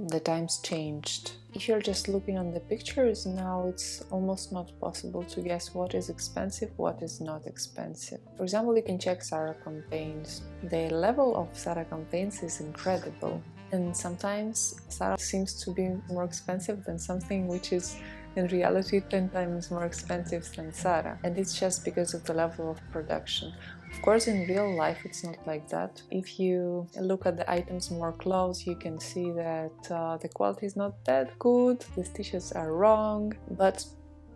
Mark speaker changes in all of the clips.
Speaker 1: the times changed. If you're just looking on the pictures now, it's almost not possible to guess what is expensive, what is not expensive. For example, you can check Zara campaigns. The level of Zara campaigns is incredible, and sometimes Zara seems to be more expensive than something which is in reality 10 times more expensive than Zara, and it's just because of the level of production. Of course, in real life it's not like that. If you look at the items more close, you can see that the quality is not that good, the stitches are wrong, but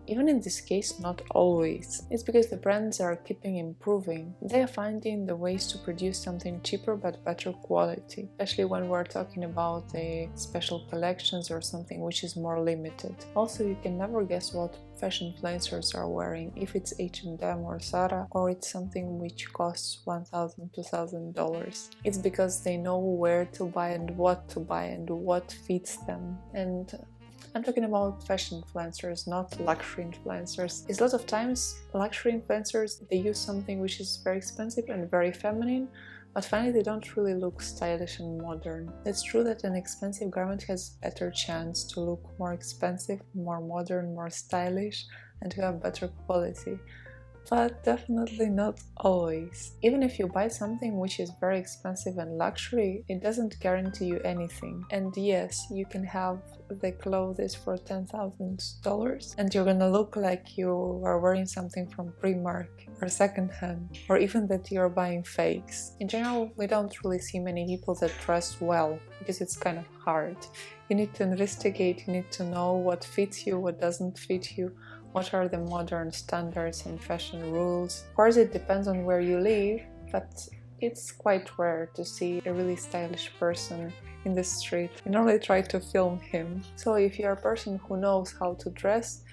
Speaker 1: even in this case, not always. It's because the brands are keeping improving. They are finding the ways to produce something cheaper but better quality, especially when we're talking about the special collections or something which is more limited. Also, you can never guess what fashion influencers are wearing, if it's H&M or Zara, or it's something which costs $1,000, $2,000. It's because they know where to buy and what fits them. And I'm talking about fashion influencers, not luxury influencers. It's a lot of times luxury influencers, they use something which is very expensive and very feminine, but finally they don't really look stylish and modern. It's true that an expensive garment has a better chance to look more expensive, more modern, more stylish, and to have better quality. But definitely not always. Even if you buy something which is very expensive and luxury, it doesn't guarantee you anything. And yes, you can have the clothes for $10,000 and you're gonna look like you are wearing something from Primark or secondhand, or even that you're buying fakes. In general, we don't really see many people that dress well because it's kind of hard. You need to investigate, you need to know what fits you, what doesn't fit you, what are the modern standards and fashion rules. Of course, it depends on where you live, but it's quite rare to see a really stylish person in the street. You normally try to film him. So if you're a person who knows how to dress,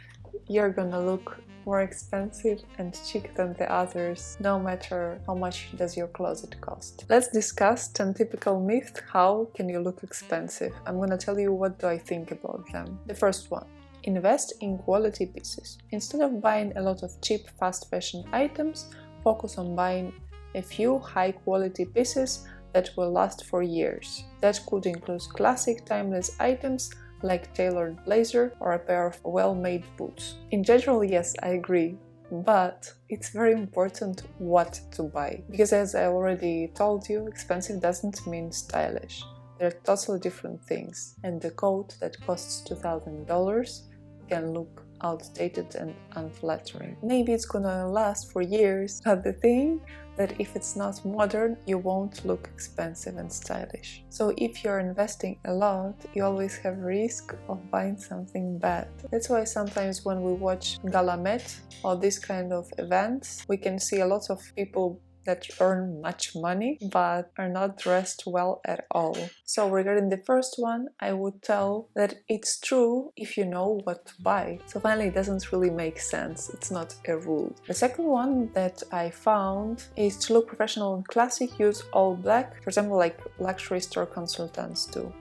Speaker 1: you're gonna look more expensive and chic than the others, no matter how much does your closet cost. Let's discuss 10 typical myths. How can you look expensive? I'm gonna tell you what do I think about them. The first one. Invest in quality pieces. Instead of buying a lot of cheap fast fashion items, focus on buying a few high quality pieces that will last for years. That could include classic timeless items like tailored blazer or a pair of well-made boots. In general, yes, I agree, but it's very important what to buy. Because as I already told you, expensive doesn't mean stylish. They're totally different things, and the coat that costs $2,000 can look outdated and unflattering. Maybe it's gonna last for years, but the thing that if it's not modern, you won't look expensive and stylish. So if you're investing a lot, you always have risk of buying something bad. That's why sometimes when we watch Gala Met or this kind of events, we can see a lot of people that earn much money but are not dressed well at all. So regarding the first one, I would tell that it's true if you know what to buy. So finally, it doesn't really make sense. It's not a rule. The second one that I found is to look professional and classic, use all black. For example, like luxury store consultants do.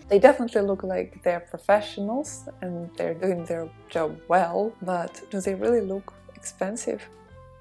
Speaker 1: They definitely look like they're professionals and they're doing their job well, but do they really look expensive?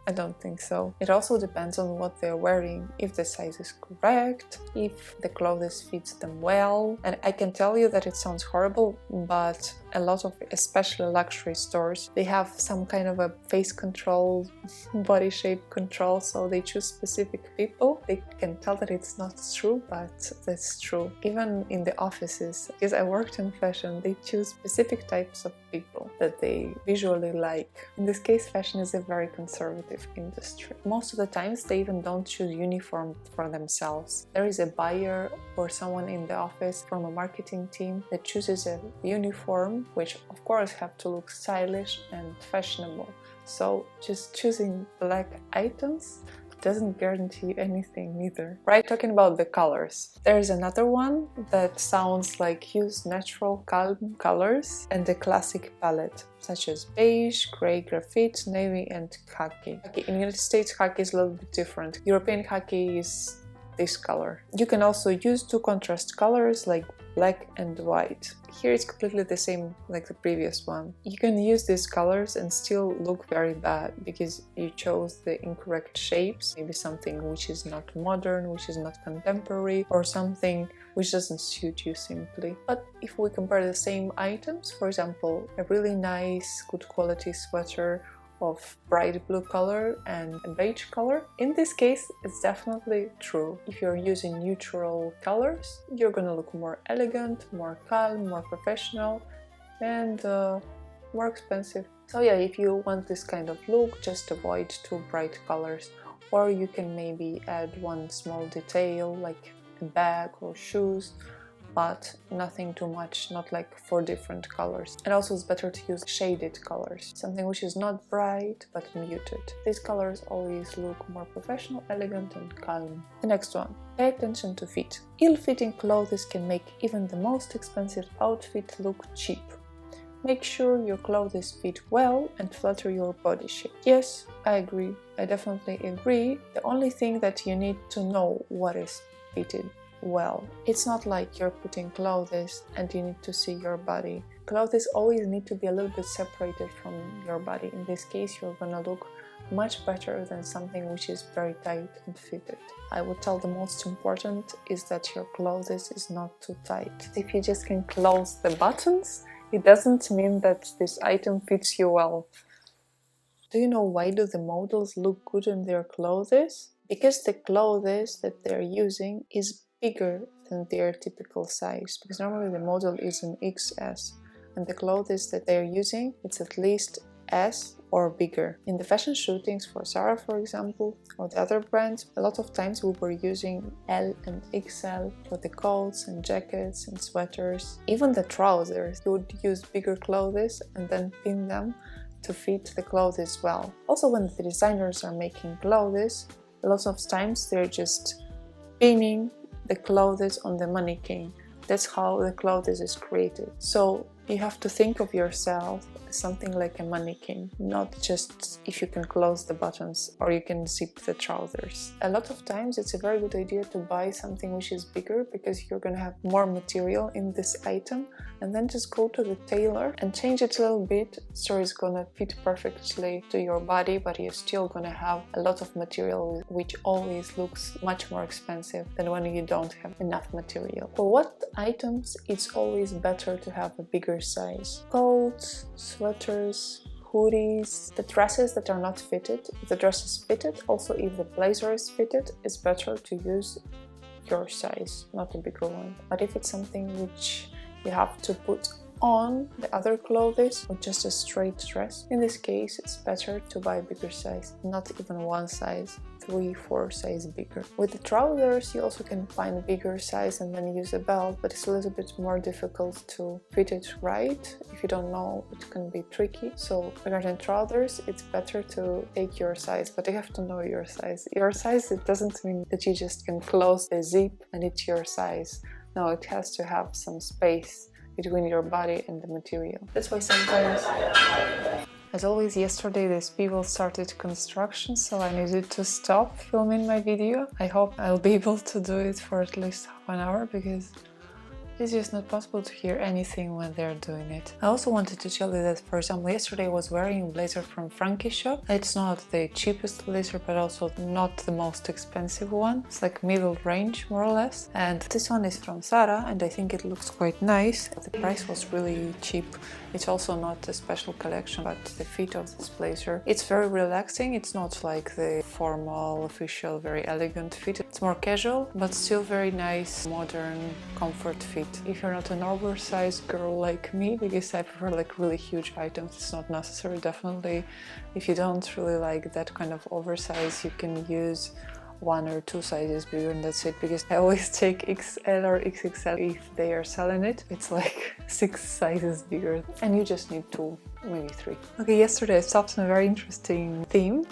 Speaker 1: I don't think so. It also depends on what they're wearing, if the size is correct, if the clothes fits them well. And I can tell you that it sounds horrible, but a lot of, especially luxury stores, they have some kind of a face control, body shape control, so they choose specific people. They can tell that it's not true, but that's true. Even in the offices, because I worked in fashion, they choose specific types of people that they visually like. In this case, fashion is a very conservative industry. Most of the times, they even don't choose uniform for themselves. There is a buyer or someone in the office from a marketing team that chooses a uniform, which of course have to look stylish and fashionable. So just choosing black items doesn't guarantee you anything either. Right, talking about the colors. There's another one that sounds like use natural calm colors and the classic palette, such as beige, grey, graphite, navy and khaki. In the United States, khaki is a little bit different. European khaki is this color. You can also use two contrast colors like black and white. Here it's completely the same like the previous one. You can use these colors and still look very bad because you chose the incorrect shapes, maybe something which is not modern, which is not contemporary, or something which doesn't suit you simply. But if we compare the same items, for example, a really nice, good quality sweater of bright blue color and a beige color, in this case it's definitely true. If you're using neutral colors, you're gonna look more elegant, more calm, more professional, and more expensive. So yeah, if you want this kind of look, just avoid too bright colors, or you can maybe add one small detail like a bag or shoes, but nothing too much, not like 4 different colors. And also it's better to use shaded colors, something which is not bright but muted. These colors always look more professional, elegant and calm. The next one, pay attention to fit. Ill-fitting clothes can make even the most expensive outfit look cheap. Make sure your clothes fit well and flatter your body shape. Yes, I agree. I definitely agree. The only thing that you need to know what is fitted well. It's not like you're putting clothes and you need to see your body. Clothes always need to be a little bit separated from your body. In this case, you're gonna look much better than something which is very tight and fitted. I would tell the most important is that your clothes is not too tight. If you just can close the buttons, it doesn't mean that this item fits you well. Do you know why do the models look good in their clothes? Because the clothes that they're using is bigger than their typical size, because normally the model is an XS and the clothes that they're using, it's at least S or bigger. In the fashion shootings for Zara, for example, or the other brands, a lot of times we were using L and XL for the coats and jackets and sweaters. Even the trousers, you would use bigger clothes and then pin them to fit the clothes well. Also, when the designers are making clothes, a lot of times they're just pinning the clothes on the mannequin. That's how the clothes is created. So you have to think of yourself as something like a mannequin, not just if you can close the buttons or you can zip the trousers. A lot of times it's a very good idea to buy something which is bigger because you're gonna have more material in this item, and then just go to the tailor and change it a little bit so it's gonna fit perfectly to your body, but you're still gonna have a lot of material, which always looks much more expensive than when you don't have enough material. For what items it's always better to have a bigger size? Coats, sweaters, hoodies, the dresses that are not fitted. If the dress is fitted, also if the blazer is fitted, it's better to use your size, not a bigger one. But if it's something which you have to put on the other clothes or just a straight dress, in this case it's better to buy a bigger size, not even one size, 3-4 size bigger. With the trousers you also can find a bigger size and then use a belt, but it's a little bit more difficult to fit it right. If you don't know, it can be tricky. So regarding trousers, it's better to take your size, but you have to know your size. Your size, it doesn't mean that you just can close the zip and it's your size. No, it has to have some space between your body and the material. That's why sometimes, as always, yesterday these people started construction, so I needed to stop filming my video. I hope I'll be able to do it for at least half an hour because it's just not possible to hear anything when they're doing it. I also wanted to tell you that, for example, yesterday I was wearing a blazer from Frankie's shop. It's not the cheapest blazer, but also not the most expensive one. It's like middle range, more or less. And this one is from Zara, and I think it looks quite nice. The price was really cheap. It's also not a special collection, but the fit of this blazer, it's very relaxing. It's not like the formal, official, very elegant fit. It's more casual, but still very nice, modern, comfort fit. If you're not an oversized girl like me, because I prefer like really huge items, it's not necessary, definitely. If you don't really like that kind of oversize, you can use 1 or 2 sizes bigger and that's it, because I always take XL or XXL if they are selling it. It's like 6 sizes bigger and you just need 2, maybe 3. Okay, yesterday I stopped on a very interesting theme.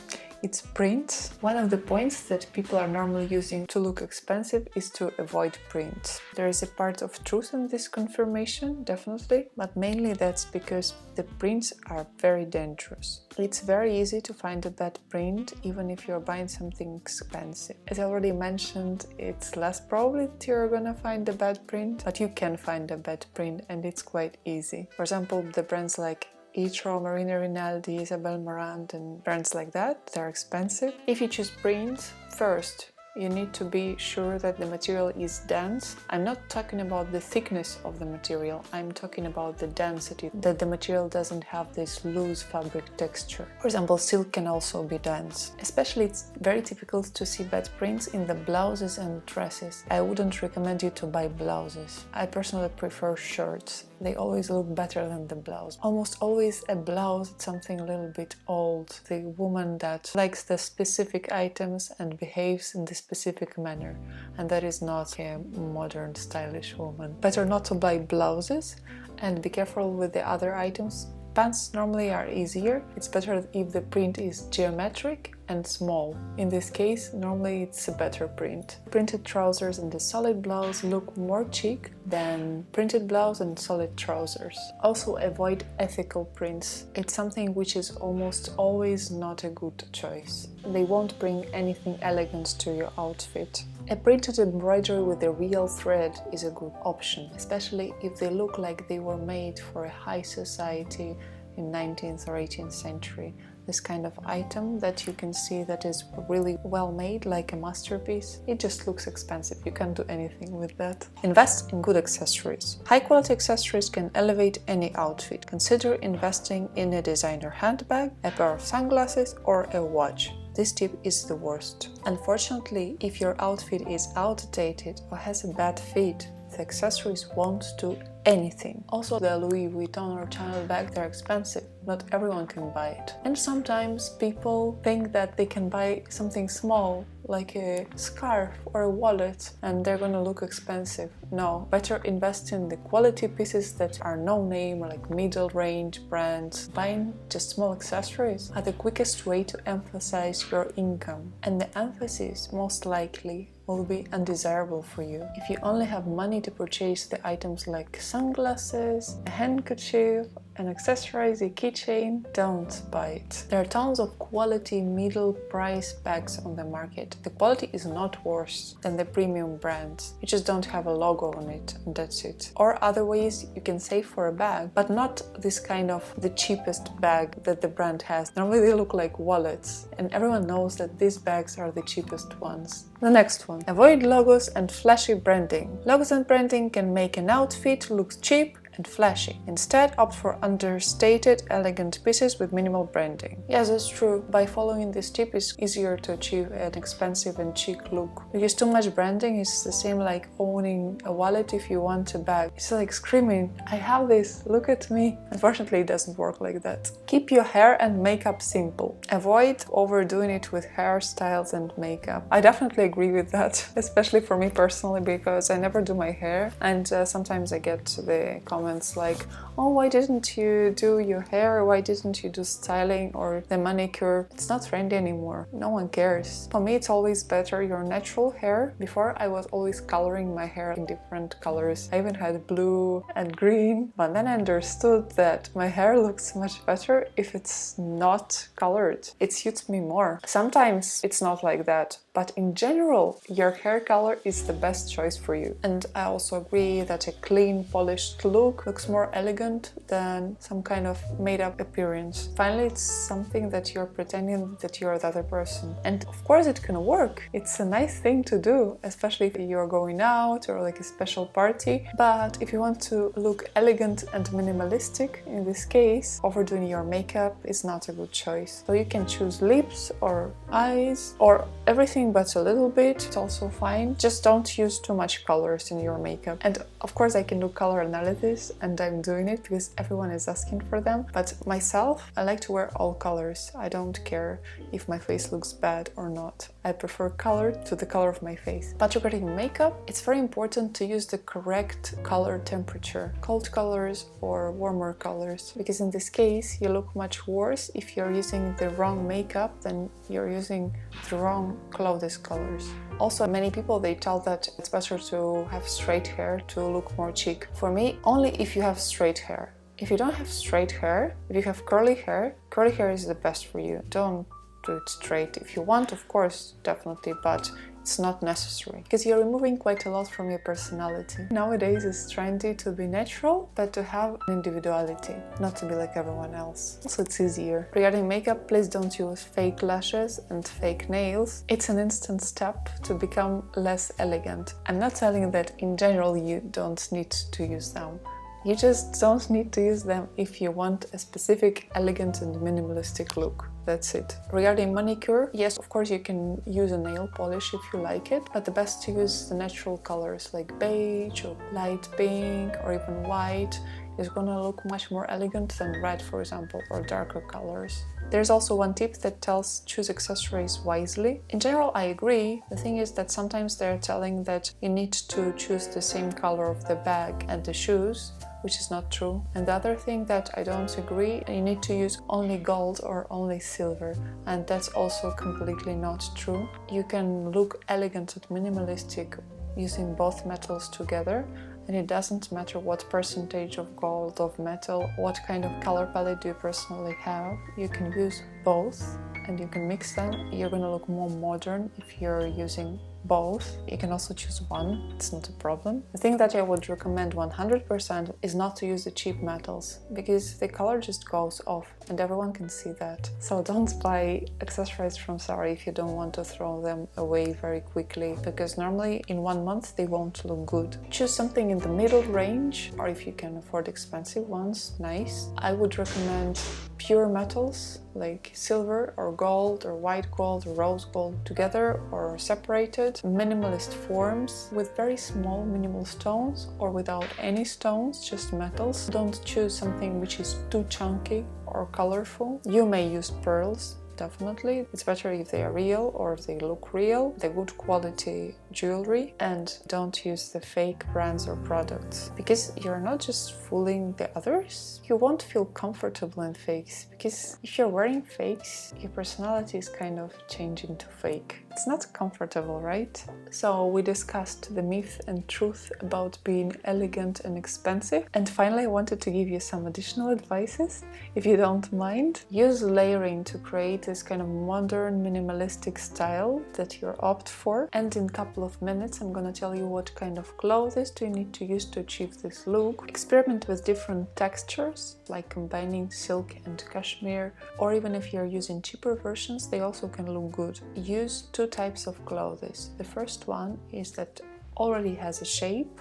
Speaker 1: it's print. One of the points that people are normally using to look expensive is to avoid print. There is a part of truth in this confirmation, definitely, but mainly that's because the prints are very dangerous. It's very easy to find a bad print even if you're buying something expensive. As I already mentioned, it's less probably that you're gonna find a bad print, but you can find a bad print and it's quite easy. For example, the brands like Etro, Marina Rinaldi, Isabel Marant and brands like that, they're expensive. If you choose print, first you need to be sure that the material is dense. I'm not talking about the thickness of the material, I'm talking about the density, that the material doesn't have this loose fabric texture. For example, silk can also be dense. Especially it's very typical to see bad prints in the blouses and dresses. I wouldn't recommend you to buy blouses. I personally prefer shirts. They always look better than the blouse. Almost always a blouse is something a little bit old. The woman that likes the specific items and behaves in the specific manner, and that is not a modern stylish woman. Better not to buy blouses and be careful with the other items. Pants normally are easier. It's better if the print is geometric and small. In this case, normally it's a better print. Printed trousers and the solid blouse look more chic than printed blouse and solid trousers. Also avoid ethical prints. It's something which is almost always not a good choice. They won't bring anything elegant to your outfit. A printed embroidery with a real thread is a good option, especially if they look like they were made for a high society in 19th or 18th century. This kind of item that you can see that is really well made, like a masterpiece, it just looks expensive. You can't do anything with that. Invest in good accessories. High quality accessories can elevate any outfit. Consider investing in a designer handbag, a pair of sunglasses, or a watch. This tip is the worst. Unfortunately, if your outfit is outdated or has a bad fit, the accessories won't do anything. Also, the Louis Vuitton or Chanel bag, they're expensive. Not everyone can buy it. And sometimes people think that they can buy something small, like a scarf or a wallet, and they're gonna look expensive. No, better invest in the quality pieces that are no name, like middle range brands. Buying just small accessories are the quickest way to emphasize your income. And the emphasis, most likely, will be undesirable for you. If you only have money to purchase the items like sunglasses, a handkerchief, an accessories, a keychain, don't buy it. There are tons of quality middle price bags on the market. The quality is not worse than the premium brands. You just don't have a logo on it and that's it. Or other ways you can save for a bag, but not this kind of the cheapest bag that the brand has. Normally they look like wallets and everyone knows that these bags are the cheapest ones. The next one. Avoid logos and flashy branding. Logos and branding can make an outfit look cheap and flashy. Instead, opt for understated, elegant pieces with minimal branding. Yes, it's true. By following this tip, it's easier to achieve an expensive and chic look. Because too much branding is the same like owning a wallet if you want a bag. It's like screaming, I have this, look at me. Unfortunately, it doesn't work like that. Keep your hair and makeup simple. Avoid overdoing it with hairstyles and makeup. I definitely agree with that, especially for me personally, because I never do my hair and sometimes I get the comments like, oh, why didn't you do your hair? Why didn't you do styling or the manicure? It's not trendy anymore. No one cares. For me, it's always better your natural hair. Before, I was always coloring my hair in different colors. I even had blue and green, but then I understood that my hair looks much better if it's not colored. It suits me more. Sometimes it's not like that, but in general, your hair color is the best choice for you. And I also agree that a clean, polished look looks more elegant than some kind of made-up appearance. Finally, it's something that you're pretending that you're the other person. And of course it can work. It's a nice thing to do, especially if you're going out or like a special party. But if you want to look elegant and minimalistic, in this case, overdoing your makeup is not a good choice. So you can choose lips or eyes or everything but a little bit, it's also fine. Just don't use too much colors in your makeup. And of course I can do color analysis, and I'm doing it because everyone is asking for them. But myself, I like to wear all colors. I don't care if my face looks bad or not. I prefer color to the color of my face. But regarding makeup, it's very important to use the correct color temperature. Cold colors or warmer colors. Because in this case, you look much worse if you're using the wrong makeup than you're using the wrong clothes colors. Also, many people, they tell that it's better to have straight hair to look more chic. For me, only if you have straight hair. If you don't have straight hair, if you have curly hair is the best for you. Don't do it straight. If you want, of course, definitely, but it's not necessary because you're removing quite a lot from your personality. Nowadays it's trendy to be natural, but to have individuality, not to be like everyone else. Also, it's easier. Regarding makeup, please don't use fake lashes and fake nails. It's an instant step to become less elegant. I'm not telling that in general you don't need to use them. You just don't need to use them if you want a specific, elegant and minimalistic look. That's it. Regarding manicure, yes, of course you can use a nail polish if you like it, but the best to use the natural colors like beige or light pink or even white. Is gonna look much more elegant than red, for example, or darker colors. There's also one tip that tells choose accessories wisely. In general, I agree. The thing is that sometimes they're telling that you need to choose the same color of the bag and the shoes, which is not true. And the other thing that I don't agree, you need to use only gold or only silver, and that's also completely not true. You can look elegant and minimalistic using both metals together, and it doesn't matter what percentage of gold, of metal, what kind of color palette do you personally have. You can use both and you can mix them. You're gonna look more modern if you're using both. You can also choose one, it's not a problem. The thing that I would recommend 100% is not to use the cheap metals, because the color just goes off and everyone can see that. So don't buy accessories from Zara if you don't want to throw them away very quickly, because normally in 1 month they won't look good. Choose something in the middle range, or if you can afford expensive ones, nice. I would recommend pure metals like silver or gold or white gold or rose gold together or separated. Minimalist forms with very small minimal stones or without any stones, just metals. Don't choose something which is too chunky or colorful. You may use pearls, definitely. It's better if they are real or if they look real, the good quality jewelry, and don't use the fake brands or products, because you're not just fooling the others. You won't feel comfortable in fakes, because if you're wearing fakes, your personality is kind of changing to fake. It's not comfortable, right? So we discussed the myth and truth about being elegant and expensive. And finally, I wanted to give you some additional advices, if you don't mind. Use layering to create this kind of modern, minimalistic style that you opt for. And in a couple of minutes, I'm gonna tell you what kind of clothes do you need to use to achieve this look. Experiment with different textures, like combining silk and cashmere, or even if you're using cheaper versions, they also can look good. Use two types of clothes. The first one is that already has a shape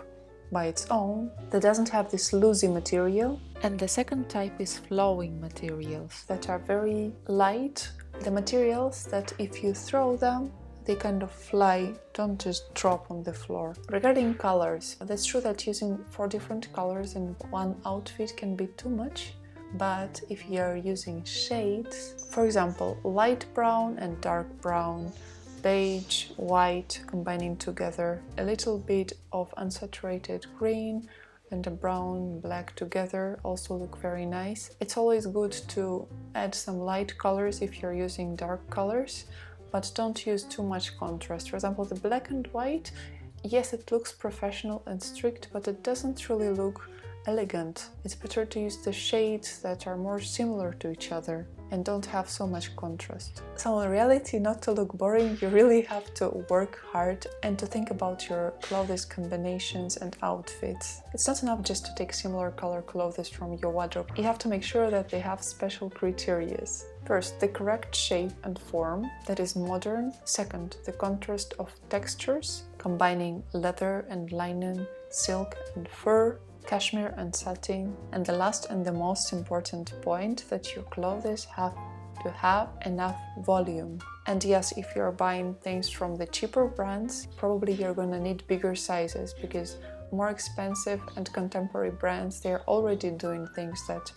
Speaker 1: by its own, that doesn't have this loosey material. And the second type is flowing materials that are very light. The materials that if you throw them, they kind of fly, don't just drop on the floor. Regarding colors, that's true that using 4 different colors in one outfit can be too much. But if you're using shades, for example, light brown and dark brown, beige, white, combining together, a little bit of unsaturated green and a brown, black together also look very nice. It's always good to add some light colors if you're using dark colors, but don't use too much contrast. For example, the black and white, yes, it looks professional and strict, but it doesn't really look elegant. It's better to use the shades that are more similar to each other and don't have so much contrast. So in reality, not to look boring, you really have to work hard and to think about your clothes combinations and outfits. It's not enough just to take similar color clothes from your wardrobe. You have to make sure that they have special criteria. First, the correct shape and form that is modern. Second, the contrast of textures, combining leather and linen, silk and fur, cashmere and satin. And the last and the most important point, that your clothes have to have enough volume. And yes, if you're buying things from the cheaper brands, probably you're gonna need bigger sizes, because more expensive and contemporary brands, they're already doing things that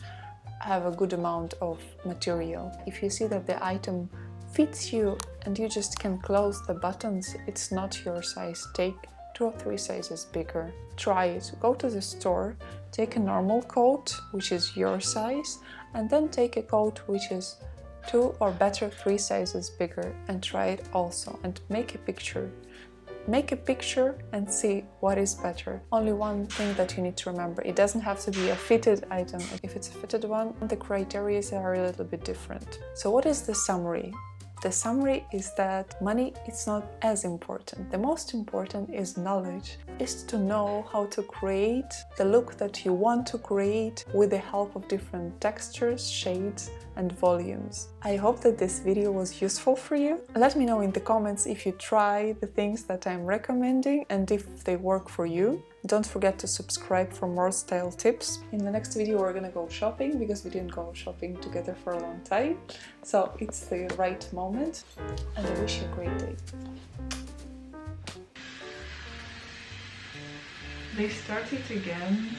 Speaker 1: have a good amount of material. If you see that the item fits you and you just can close the buttons, it's not your size, take 2 or 3 sizes bigger. Try it. Go to the store, take a normal coat, which is your size, and then take a coat which is 2 or better 3 sizes bigger, and try it also, and make a picture. Make a picture and see what is better. Only one thing that you need to remember, it doesn't have to be a fitted item. If it's a fitted one, the criteria are a little bit different. So what is the summary? The summary is that money is not as important. The most important is knowledge, is to know how to create the look that you want to create with the help of different textures, shades and volumes. I hope that this video was useful for you. Let me know in the comments if you try the things that I'm recommending and if they work for you. Don't forget to subscribe for more style tips. In the next video we're gonna go shopping, because we didn't go shopping together for a long time. So it's the right moment, and I wish you a great day. They started again.